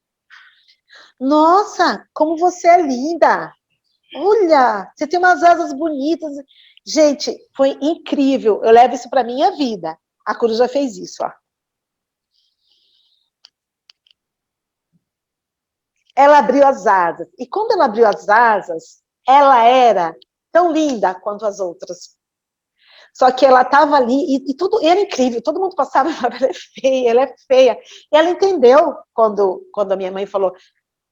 nossa, como você é linda! Olha, você tem umas asas bonitas. Gente, foi incrível. Eu levo isso para minha vida. A coruja fez isso, ó. Ela abriu as asas. E quando ela abriu as asas, ela era tão linda quanto as outras. Só que ela estava ali e tudo era incrível. Todo mundo passava e falava, ela é feia, ela é feia. E ela entendeu quando a minha mãe falou,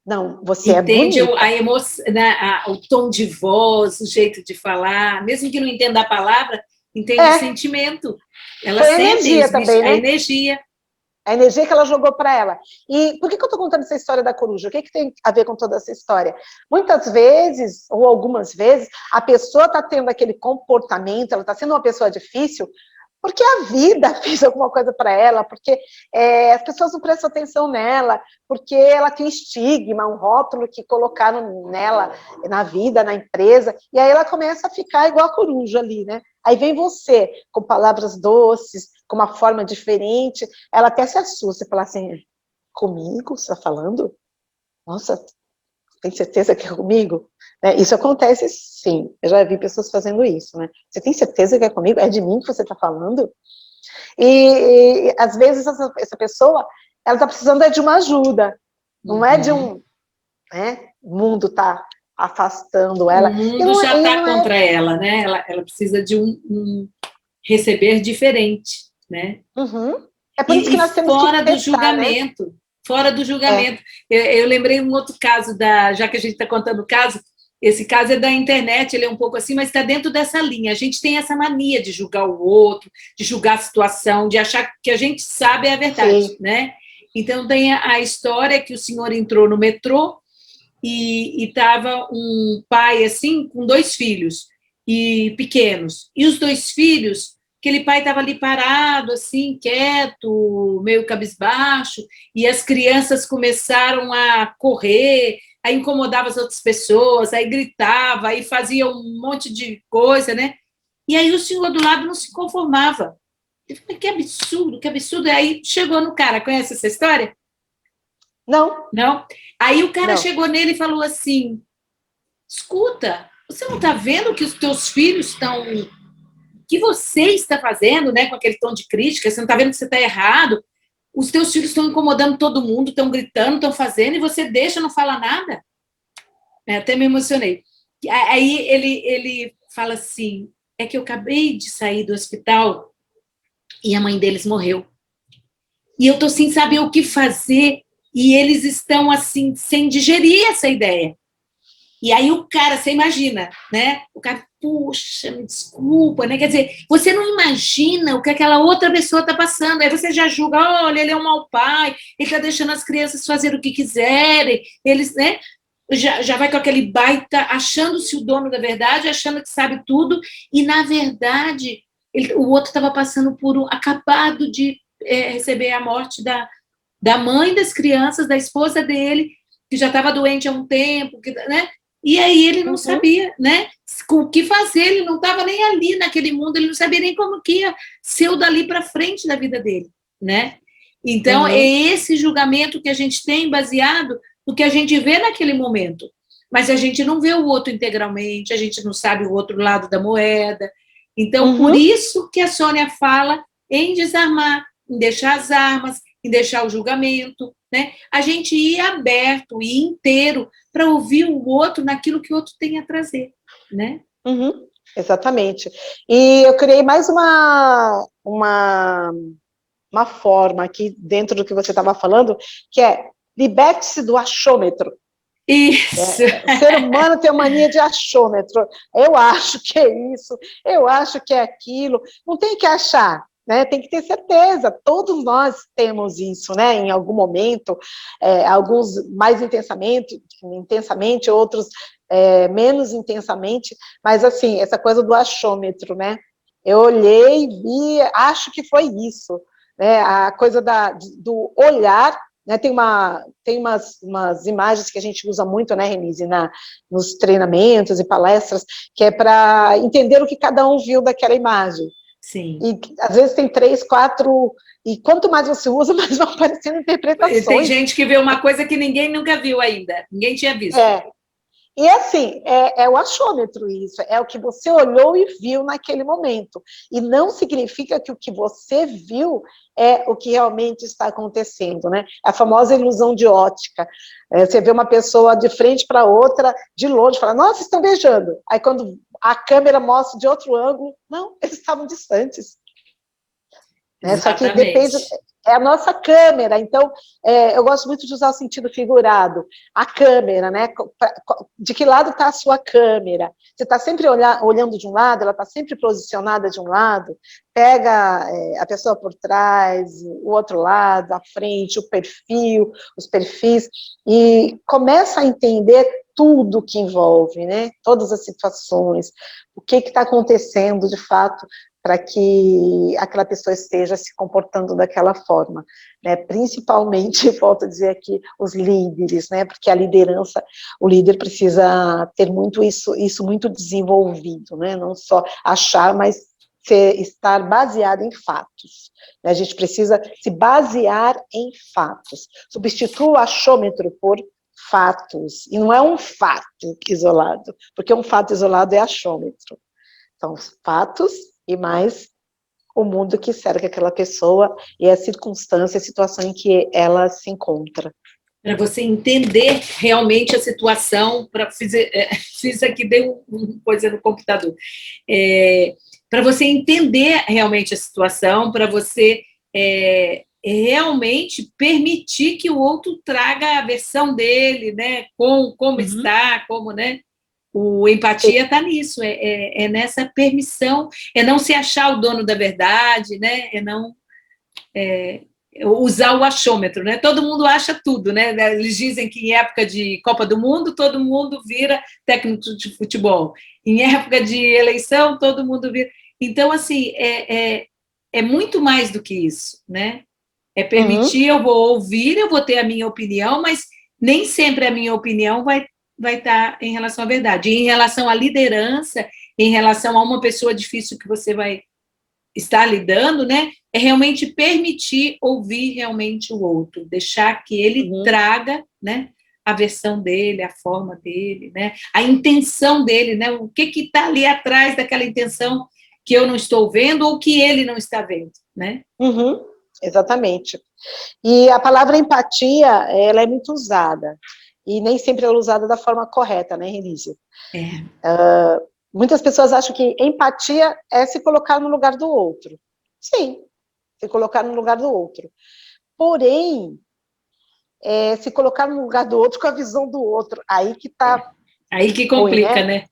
não, você é bonita. Entende a emoção, né, o tom de voz, o jeito de falar, mesmo que não entenda a palavra, entende o sentimento. Ela foi sente energia também, né? A energia. A energia que ela jogou para ela. E por que eu estou contando essa história da coruja? O que tem a ver com toda essa história? Muitas vezes, ou algumas vezes, a pessoa está tendo aquele comportamento, ela está sendo uma pessoa difícil, porque a vida fez alguma coisa para ela, porque as pessoas não prestam atenção nela, porque ela tem estigma, um rótulo que colocaram nela, na vida, na empresa, e aí ela começa a ficar igual a coruja ali, né? Aí vem você, com palavras doces, com uma forma diferente, ela até se assusta e fala assim, comigo, você está falando? Nossa, tem certeza que é comigo? Isso acontece sim, eu já vi pessoas fazendo isso, né? Você tem certeza que é comigo? É de mim que você está falando? E às vezes essa pessoa, ela está precisando de uma ajuda, não é de um, né? O mundo está afastando ela. O mundo já está contra ela, né? Ela precisa de um receber diferente, né? Uhum. É por isso que nós temos fora que do testar, julgamento, né? Fora do julgamento. Eu lembrei um outro caso, já que a gente está contando o caso, esse caso é da internet, ele é um pouco assim, mas está dentro dessa linha. A gente tem essa mania de julgar o outro, de julgar a situação, de achar que a gente sabe a verdade, sim, né? Então, tem a história que o senhor entrou no metrô e estava um pai, assim, com 2 filhos e pequenos. E os 2 filhos, aquele pai estava ali parado, assim, quieto, meio cabisbaixo, e as crianças começaram a correr, aí incomodava as outras pessoas, aí gritava, aí fazia um monte de coisa, né? E aí o senhor do lado não se conformava. Eu falei, que absurdo, que absurdo. E aí chegou no cara, conhece essa história? Não. Não? Aí o cara Não. chegou nele e falou assim, escuta, você não está vendo que os teus filhos estão... que você está fazendo, né, com aquele tom de crítica, você não está vendo que você está errado, os teus filhos estão incomodando todo mundo, estão gritando, estão fazendo, e você deixa, não fala nada? Até me emocionei. Aí ele fala assim, é que eu acabei de sair do hospital e a mãe deles morreu. E eu estou sem saber o que fazer, e eles estão, assim, sem digerir essa ideia. E aí o cara, você imagina, né? O cara, puxa, me desculpa, né? Quer dizer, você não imagina o que aquela outra pessoa está passando. Aí você já julga, olha, ele é um mau pai, ele está deixando as crianças fazerem o que quiserem, eles, né? Já vai com aquele baita, achando-se o dono da verdade, achando que sabe tudo, e na verdade o outro estava passando por acabado de receber a morte da mãe das crianças, da esposa dele, que já estava doente há um tempo, né? E aí ele não sabia, né, com o que fazer, ele não estava nem ali naquele mundo, ele não sabia nem como que ia ser o dali para frente da vida dele, né? Então, é esse julgamento que a gente tem baseado no que a gente vê naquele momento, mas a gente não vê o outro integralmente, a gente não sabe o outro lado da moeda. Então, por isso que a Sônia fala em desarmar, em deixar as armas, em deixar o julgamento, né? A gente ir aberto e inteiro para ouvir o outro naquilo que o outro tem a trazer, né? Exatamente. E eu criei mais uma forma aqui dentro do que você estava falando, que é liberte-se do achômetro. Isso. O ser humano tem a mania de achômetro. Eu acho que é isso, eu acho que é aquilo. Não tem que achar, né? Tem que ter certeza. Todos nós temos isso, né? Em algum momento, alguns mais intensamente, outros menos intensamente. Mas assim, essa coisa do achômetro, né? Eu olhei, vi, acho que foi isso, né? A coisa do olhar. Né, tem umas imagens que a gente usa muito, né, Renise, nos treinamentos e palestras, que é para entender o que cada um viu daquela imagem. Sim. E às vezes tem 3, 4, e quanto mais você usa, mais vão aparecendo interpretações. Tem gente que vê uma coisa que ninguém nunca viu ainda, ninguém tinha visto. E assim, é o achômetro isso, é o que você olhou e viu naquele momento. E não significa que o que você viu é o que realmente está acontecendo, né? A famosa ilusão de ótica. Você vê uma pessoa de frente para outra, de longe, fala, nossa, estão beijando. Aí quando a câmera mostra de outro ângulo, não, eles estavam distantes. Só que depende... É a nossa câmera, então, eu gosto muito de usar o sentido figurado. A câmera, né? De que lado está a sua câmera? Você está sempre olhando de um lado, ela está sempre posicionada de um lado, pega a pessoa por trás, o outro lado, a frente, o perfil, os perfis, e começa a entender tudo que envolve, né? Todas as situações, o que está acontecendo de fato, para que aquela pessoa esteja se comportando daquela forma, né? Principalmente, volto a dizer aqui, os líderes, né? Porque a liderança, o líder precisa ter muito isso muito desenvolvido, né? Não só achar, mas estar baseado em fatos. A gente precisa se basear em fatos. Substitua o achômetro por fatos, e não é um fato isolado, porque um fato isolado é achômetro. São os fatos e mais o mundo que cerca aquela pessoa e a circunstância, a situação em que ela se encontra. Para você entender realmente a situação, fiz aqui, deu uma coisa no computador, para você entender realmente a situação, para você realmente permitir que o outro traga a versão dele, né, como está, como, né, o empatia está nisso, é nessa permissão, é não se achar o dono da verdade, né? É não usar o achômetro, né? Todo mundo acha tudo, né? Eles dizem que em época de Copa do Mundo todo mundo vira técnico de futebol, em época de eleição todo mundo vira. Então, assim, é muito mais do que isso, né? É permitir, eu vou ouvir, eu vou ter a minha opinião, mas nem sempre a minha opinião vai estar em relação à verdade. E em relação à liderança, em relação a uma pessoa difícil que você vai está lidando, né, é realmente permitir ouvir realmente o outro, deixar que ele traga, né, a versão dele, a forma dele, né, a intenção dele, né, o que está ali atrás daquela intenção que eu não estou vendo ou que ele não está vendo, né? Exatamente. E a palavra empatia, ela é muito usada, e nem sempre ela é usada da forma correta, né, Renise? Muitas pessoas acham que empatia é se colocar no lugar do outro. Sim, se colocar no lugar do outro. Porém, se colocar no lugar do outro com a visão do outro, aí que tá... Aí que complica, ruim, né?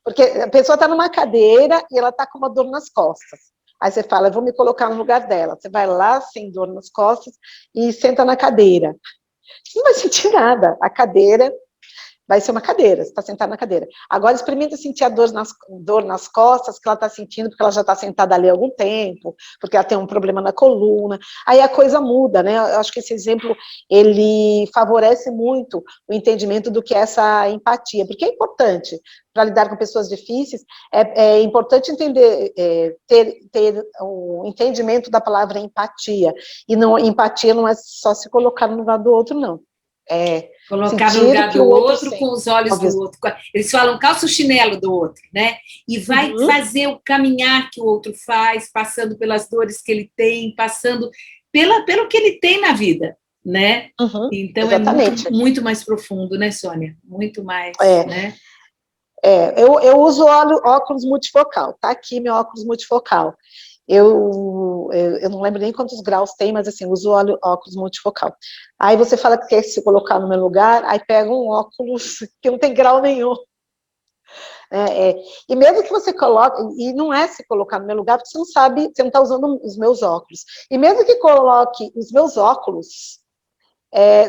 Porque a pessoa está numa cadeira e ela está com uma dor nas costas. Aí você fala, eu vou me colocar no lugar dela. Você vai lá, sem dor nas costas, e senta na cadeira. Você não vai sentir nada. A cadeira vai ser uma cadeira, você está sentado na cadeira. Agora experimenta sentir a dor nas costas que ela está sentindo, porque ela já está sentada ali há algum tempo, porque ela tem um problema na coluna. Aí a coisa muda, né? Eu acho que esse exemplo, ele favorece muito o entendimento do que é essa empatia, porque é importante, para lidar com pessoas difíceis, é importante entender, ter o entendimento da palavra empatia, e não, empatia não é só se colocar no lugar do outro, não. Colocar no lugar do outro com os olhos do outro. Eles falam calça o chinelo do outro, né? E vai fazer o caminhar que o outro faz, passando pelas dores que ele tem, passando pelo que ele tem na vida, né? Então exatamente. É muito mais profundo, né, Sônia? Muito mais, né? Eu uso óculos multifocal, tá aqui meu óculos multifocal. Eu não lembro nem quantos graus tem, mas assim, uso óculos multifocal. Aí você fala que quer se colocar no meu lugar, aí pega um óculos que não tem grau nenhum. E mesmo que você coloque, e não é se colocar no meu lugar, porque você não sabe, você não está usando os meus óculos. E mesmo que coloque os meus óculos,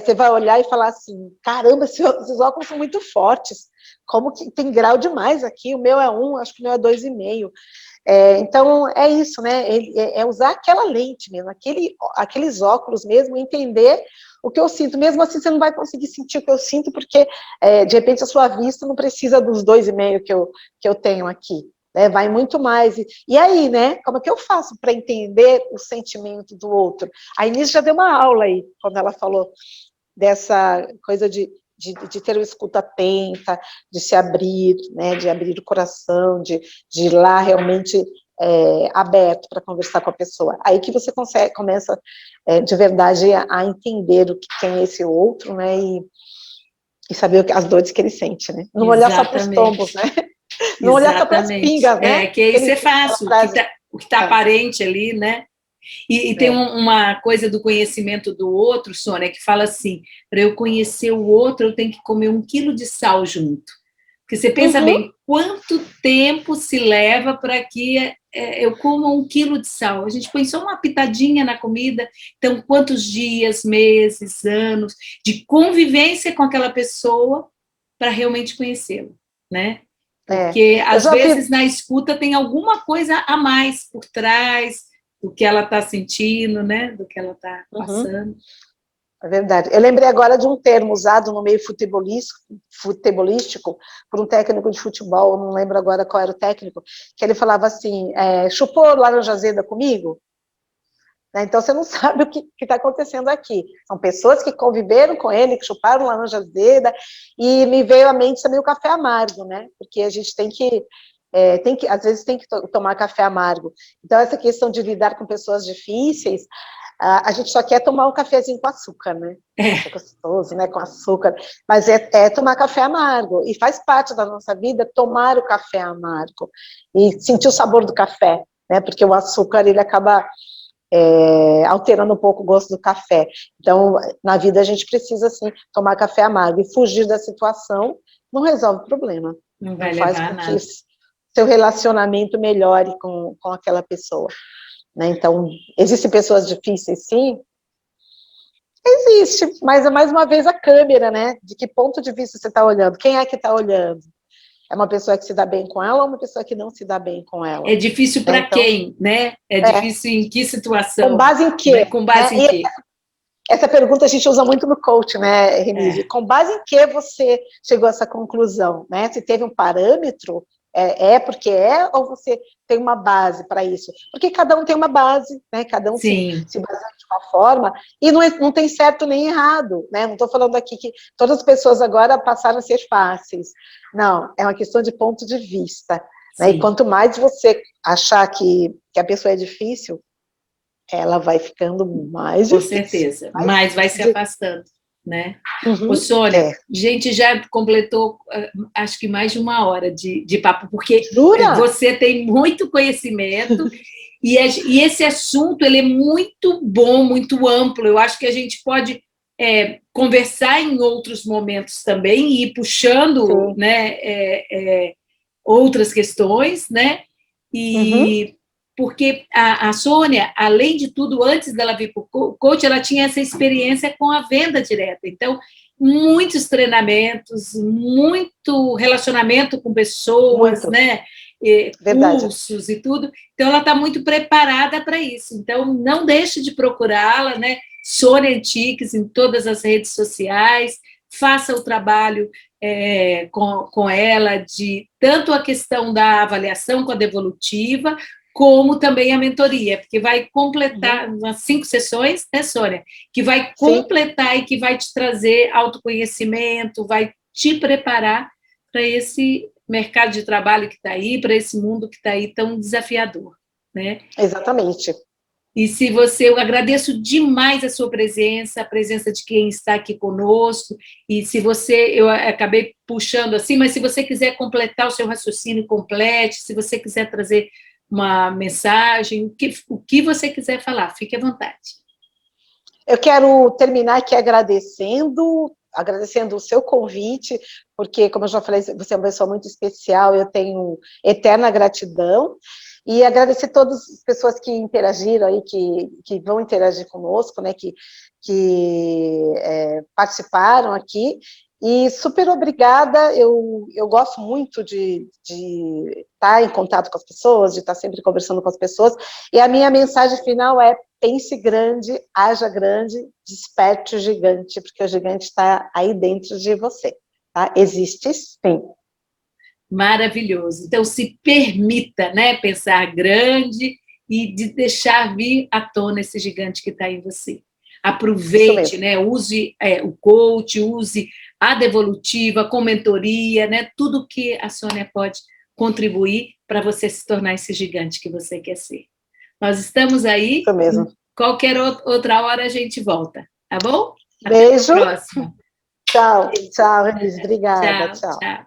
você vai olhar e falar assim, caramba, esses óculos são muito fortes, como que tem grau demais aqui, o meu é 1, acho que o meu é 2,5. Então, é isso, né? É usar aquela lente mesmo, aqueles óculos mesmo, entender o que eu sinto. Mesmo assim, você não vai conseguir sentir o que eu sinto, porque, de repente, a sua vista não precisa dos 2,5 que eu tenho aqui. Né? Vai muito mais. E aí, né? Como é que eu faço para entender o sentimento do outro? A Inês já deu uma aula aí, quando ela falou dessa coisa de ter uma escuta atenta, de se abrir, né, de abrir o coração, de ir lá realmente aberto para conversar com a pessoa. Aí que você começa de verdade a entender o que tem esse outro, né, e saber as dores que ele sente, né. Não olhar só para os tombos, né. Não olhar só para as pingas, né. Que isso é fácil, o que está aparente ali, né. E tem uma coisa do conhecimento do outro, Sônia, que fala assim, para eu conhecer o outro, eu tenho que comer 1 quilo de sal junto. Porque você pensa bem, quanto tempo se leva para que eu coma 1 quilo de sal? A gente põe só uma pitadinha na comida, então quantos dias, meses, anos de convivência com aquela pessoa para realmente conhecê-la, né? Porque, às vezes, na escuta tem alguma coisa a mais por trás do que ela está sentindo, né? Do que ela está passando. É verdade. Eu lembrei agora de um termo usado no meio futebolístico por um técnico de futebol, não lembro agora qual era o técnico, que ele falava assim, chupou laranja azeda comigo? Então, você não sabe o que está acontecendo aqui. São pessoas que conviveram com ele, que chuparam laranja azeda, e me veio à mente também o café amargo, né? Porque a gente tem que às vezes tem que tomar café amargo. Então, essa questão de lidar com pessoas difíceis, a gente só quer tomar um cafezinho com açúcar, né? É gostoso, né? Com açúcar. Mas é tomar café amargo. E faz parte da nossa vida tomar o café amargo. E sentir o sabor do café, né? Porque o açúcar, ele acaba alterando um pouco o gosto do café. Então, na vida, a gente precisa, assim, tomar café amargo. E fugir da situação não resolve o problema. Não vai levar a nada. Seu relacionamento melhore com aquela pessoa. Né? Então, existem pessoas difíceis, sim? Existe, mas é mais uma vez a câmera, né? De que ponto de vista você está olhando? Quem é que está olhando? É uma pessoa que se dá bem com ela ou uma pessoa que não se dá bem com ela? É difícil para quem, né? É difícil em que situação? Com base em quê? Né? Com base em quê? Essa pergunta a gente usa muito no coach, né, Renise? Com base em que você chegou a essa conclusão, né? Se teve um parâmetro, Porque ou você tem uma base para isso? Porque cada um tem uma base, né? Cada um se baseia de uma forma, e não tem certo nem errado, né? Não estou falando aqui que todas as pessoas agora passaram a ser fáceis. Não, é uma questão de ponto de vista. Né? E quanto mais você achar que a pessoa é difícil, ela vai ficando mais difícil. Com certeza, mais vai se afastando, né? Uhum, Ô, Sônia, a gente já completou, acho que mais de 1 hora de papo, porque Jura? você tem muito conhecimento e esse assunto ele é muito bom, muito amplo. Eu acho que a gente pode conversar em outros momentos também e ir puxando, né, outras questões, né? E porque a Sônia, além de tudo, antes dela vir para o coach, ela tinha essa experiência com a venda direta. Então, muitos treinamentos, muito relacionamento com pessoas, muito. Né? Cursos e tudo. Então, ela está muito preparada para isso. Então, não deixe de procurá-la, né? Sônia Antiques em todas as redes sociais, faça o trabalho com ela de tanto a questão da avaliação com a devolutiva, como também a mentoria, porque vai completar umas 5 sessões, né, Sônia? Que vai completar e que vai te trazer autoconhecimento, vai te preparar para esse mercado de trabalho que está aí, para esse mundo que está aí tão desafiador, né? Exatamente. E se você, eu agradeço demais a sua presença, a presença de quem está aqui conosco, e se você, eu acabei puxando assim, mas se você quiser completar o seu raciocínio, complete, se você quiser trazer uma mensagem, o que você quiser falar, fique à vontade. Eu quero terminar aqui agradecendo o seu convite, porque, como eu já falei, você é uma pessoa muito especial, eu tenho eterna gratidão, e agradecer todas as pessoas que interagiram aí, que vão interagir conosco, né, que participaram aqui, e super obrigada, eu gosto muito de estar em contato com as pessoas, de estar sempre conversando com as pessoas, e a minha mensagem final é: pense grande, haja grande, desperte o gigante, porque o gigante está aí dentro de você, tá? Existe sim. Maravilhoso. Então, se permita, né, pensar grande e de deixar vir à tona esse gigante que está em você. Aproveite, né, use o coach, use a devolutiva, com mentoria, né, tudo que a Sônia pode contribuir para você se tornar esse gigante que você quer ser. Nós estamos aí. Isso mesmo. Qualquer outra hora a gente volta, tá bom? Beijo. Até a próxima. Tchau, Renise. Obrigada. Tchau.